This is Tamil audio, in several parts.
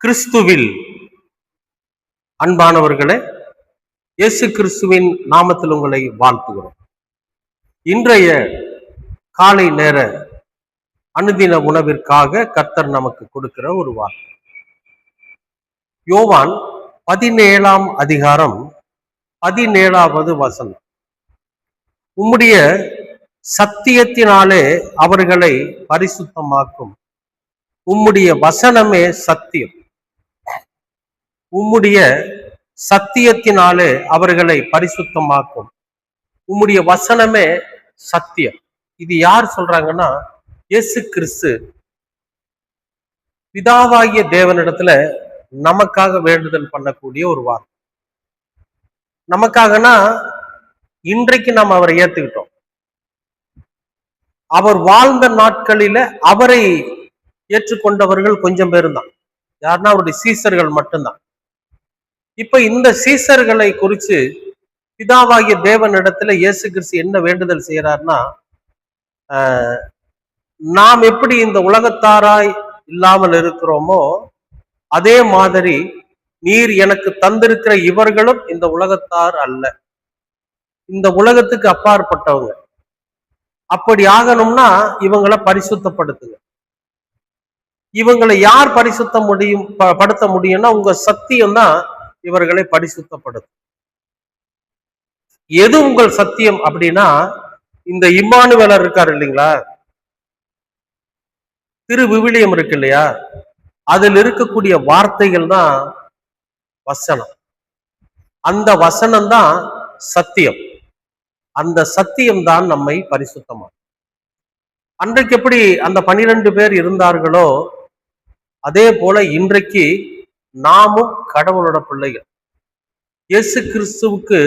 கிறிஸ்துவில் அன்பானவர்களே, இயேசு கிறிஸ்துவின் நாமத்தில் உங்களை வாழ்த்துகிறோம். இன்றைய காலை நேர அனுதின உணவிற்காக கர்த்தர் நமக்கு கொடுக்கிற ஒரு வார்த்தை. யோவான் 17ஆம் அதிகாரம் 17வது வசனம். உம்முடைய சத்தியத்தினாலே அவர்களை பரிசுத்தமாக்கும், உம்முடைய வசனமே சத்தியம். உம்முடைய சத்தியத்தினாலே அவர்களை பரிசுத்தமாக்கும், உம்முடைய வசனமே சத்தியம். இது யார் சொல்றாங்கன்னா, இயேசு கிறிஸ்து பிதாவாகிய தேவனிடத்துல நமக்காக வேண்டுதல் பண்ணக்கூடிய ஒரு வார்த்தை. நமக்காகனா இன்றைக்கு நாம் அவரை ஏத்துக்கிட்டோம். அவர் வாழ்ந்த நாட்களில அவரை ஏற்றுக்கொண்டவர்கள் கொஞ்சம் பேரும் தான். யாருன்னா அவருடைய சீசர்கள் மட்டும்தான். இப்ப இந்த சீசர்களை குறித்து பிதாவாகிய தேவனிடத்துல இயேசு கிறிஸ்து என்ன வேண்டுதல் செய்யறாருன்னா, நாம் எப்படி இந்த உலகத்தாராய் இல்லாமல் இருக்கிறோமோ அதே மாதிரி நீர் எனக்கு தந்திருக்கிற இவர்களும் இந்த உலகத்தார் அல்ல, இந்த உலகத்துக்கு அப்பாற்பட்டவங்க. அப்படி ஆகணும்னா இவங்களை பரிசுத்தப்படுத்துங்க. இவங்களை யார் படுத்த முடியும்னா உங்க சத்தியம் தான் இவர்களை பரிசுத்தப்படுத்தும். எது உங்கள் சத்தியம் அப்படின்னா, இந்த இம்மானுவேலர் இருக்காரு இல்லைங்களா, திருவிவிலியம் இருக்கு இல்லையா, அதில் இருக்கக்கூடிய வார்த்தைகள் தான் வசனம். அந்த வசனம் தான் சத்தியம். அந்த சத்தியம் தான் நம்மை பரிசுத்தமாக்கும். அன்றைக்கு எப்படி அந்த 12 பேர் இருந்தார்களோ அதே போல இன்றைக்கு நாமும் கடவுளோட பிள்ளைகள், இயேசு கிறிஸ்துவுக்கு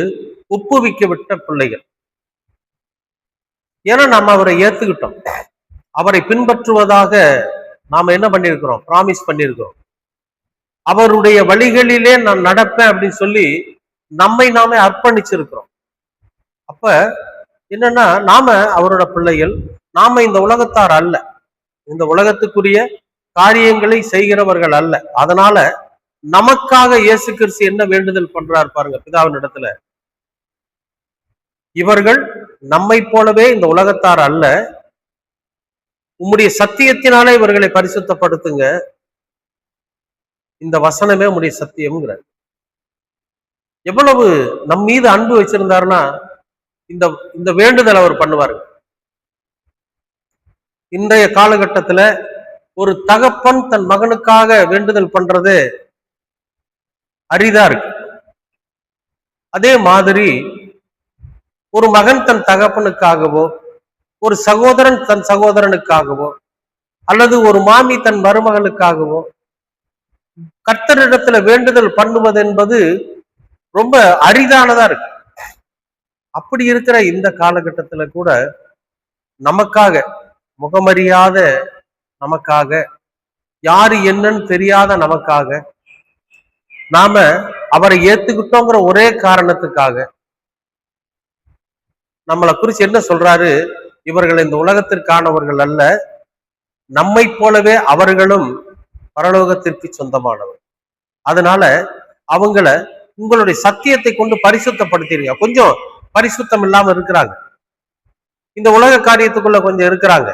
ஒப்புவிக்க விட்ட பிள்ளைகள். ஏன்னா நாம் அவரை ஏத்துக்கிட்டோம். அவரை பின்பற்றுவதாக நாம என்ன பண்ணியிருக்கிறோம், பிராமிஸ் பண்ணியிருக்கிறோம். அவருடைய வழிகளிலே நான் நடப்பேன் அப்படின்னு சொல்லி நம்மை நாமே அர்ப்பணிச்சிருக்கிறோம். அப்ப என்னன்னா, நாம அவரோட பிள்ளைகள். நாம இந்த உலகத்தார் அல்ல, இந்த உலகத்துக்குரிய காரியங்களை செய்கிறவர்கள் அல்ல. அதனால நமக்காக இயேசு கிறிஸ்து என்ன வேண்டுதல் பண்றாரு பாருங்க பிதாவின் இடத்துல. இவர்கள் நம்மை போலவே இந்த உலகத்தார் அல்ல, உம்முடைய சத்தியத்தினாலே இவர்களை பரிசுத்தப்படுத்துங்க, இந்த வசனமே உம்முடைய சத்தியம்ங்கிற. எவ்வளவு நம் மீது அன்பு வச்சிருந்தாருன்னா இந்த இந்த வேண்டுதல் அவர் பண்ணுவாரு. இன்றைய காலகட்டத்துல ஒரு தகப்பன் தன் மகனுக்காக வேண்டுதல் பண்றது அரிதா இருக்கு. அதே மாதிரி ஒரு மகன் தன் தகப்பனுக்காகவோ, ஒரு சகோதரன் தன் சகோதரனுக்காகவோ, அல்லது ஒரு மாமி தன் மருமகளுக்காகவோ கர்த்தரிடத்துல வேண்டுதல் பண்ணுவது என்பது ரொம்ப அரிதானதா இருக்கு. அப்படி இருக்கிற இந்த காலகட்டத்துல கூட நமக்காக, முகமறியாத நமக்காக, யாரு என்னன்னு தெரியாத நமக்காக, நாம அவரை ஏத்துக்கிட்டோங்கிற ஒரே காரணத்துக்காக நம்மளை குறிச்சு என்ன சொல்றாரு, இவர்கள் இந்த உலகத்திற்கானவர்கள் அல்ல, நம்மை போலவே அவர்களும் பரலோகத்திற்கு சொந்தமானவர். அதனால அவங்கள உங்களுடைய சத்தியத்தை கொண்டு பரிசுத்தப்படுத்திடுங்க. கொஞ்சம் பரிசுத்தம் இல்லாம இருக்கிறாங்க, இந்த உலக காரியத்துக்குள்ள கொஞ்சம் இருக்கிறாங்க.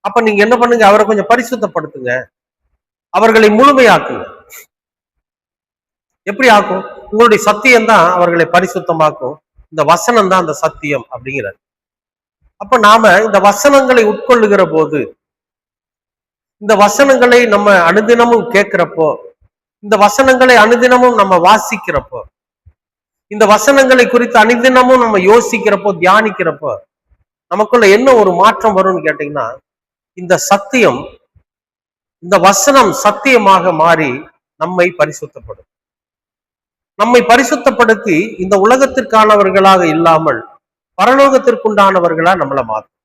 அப்ப நீங்க என்ன பண்ணுங்க, அவரை கொஞ்சம் பரிசுத்தப்படுத்துங்க, அவர்களை முழுமையாக்குங்க. எப்படி ஆக்கும்? உங்களுடைய சத்தியம் தான் அவர்களை பரிசுத்தமாக்கும், இந்த வசனம் தான் அந்த சத்தியம் அப்படிங்கிறார். அப்ப நாம இந்த வசனங்களை உட்கொள்ளுகிற போது, இந்த வசனங்களை நம்ம அனுதினமும் கேட்கிறப்போ, இந்த வசனங்களை அனுதினமும் நம்ம வாசிக்கிறப்போ, இந்த வசனங்களை குறித்து அனுதினமும் நம்ம யோசிக்கிறப்போ, தியானிக்கிறப்போ நமக்குள்ள என்ன ஒரு மாற்றம் வரும்னு கேட்டீங்கன்னா, இந்த சத்தியம், இந்த வசனம் சத்தியமாக மாறி நம்மை பரிசுத்தப்படும். நம்மை பரிசுத்தப்படுத்தி இந்த உலகத்திற்கானவர்களாக இல்லாமல் பரலோகத்திற்குண்டானவர்களா நம்மளை மாற்றும்.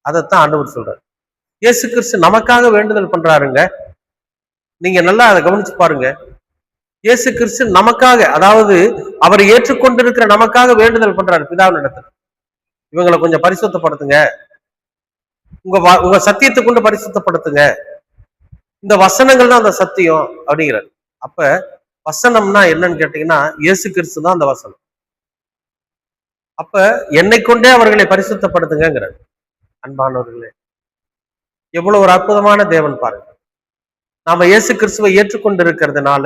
அதைத்தான் ஆண்டவர் சொல்றாரு. இயேசு கிறிஸ்து நமக்காக வேண்டுதல் பண்றாருங்க. நீங்க நல்லா அதை கவனிச்சு பாருங்க. இயேசு கிறிஸ்து நமக்காக, அதாவது அவரை ஏற்றுக்கொண்டிருக்கிற நமக்காக வேண்டுதல் பண்றாரு பிதாவின் இடத்துல. இவங்களை கொஞ்சம் பரிசுத்தப்படுத்துங்க, உங்க சத்தியத்தை கொண்டு பரிசுத்தப்படுத்துங்க, இந்த வசனங்கள் தான் அந்த சத்தியம் அப்படிங்கிறார். அப்ப வசனம்னா என்னன்னு கேட்டீங்கன்னா இயேசு கிறிஸ்து தான் அந்த வசனம். அப்ப என்னை கொண்டே அவர்களை பரிசுத்தப்படுத்துங்கிறார். அன்பானவர்களே, எவ்வளவு ஒரு அற்புதமான தேவன் பாருங்க. நாம இயேசு கிறிஸ்துவை ஏற்றுக்கொண்டு இருக்கிறதுனால,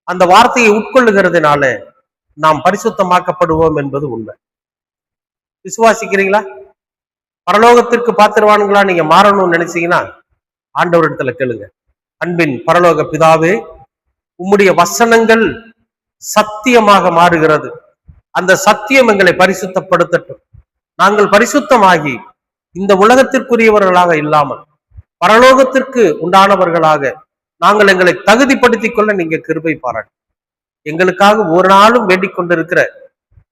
அந்த வார்த்தையை உட்கொள்ளுகிறதுனால நாம் பரிசுத்தமாக்கப்படுவோம் என்பது உண்மை. விசுவாசிக்கிறீங்களா? பரலோகத்திற்கு பாத்திரவான்களா நீங்க மாறணும்னு நினைச்சீங்கன்னா ஆண்டவரிடத்துல கேளுங்க. அன்பின் பரலோக பிதாவே, உம்முடைய வசனங்கள் சத்தியமாக மாறுகிறது. அந்த சத்தியம் எங்களை பரிசுத்தப்படுத்தட்டும். நாங்கள் பரிசுத்தமாகி இந்த உலகத்திற்குரியவர்களாக இல்லாமல் பரலோகத்திற்கு உண்டானவர்களாக நாங்கள் எங்களை தகுதிப்படுத்திக் கொள்ள நீங்க கிருபை பாராட்டு. எங்களுக்காக ஒரு நாளும் வேண்டிக் கொண்டிருக்கிற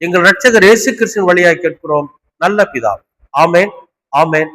எங்கள் இரட்சகர் இயேசு கிறிஸ்துவின் வழியாய் கேட்கிறோம் நல்ல பிதாவே. ஆமென், ஆமென்.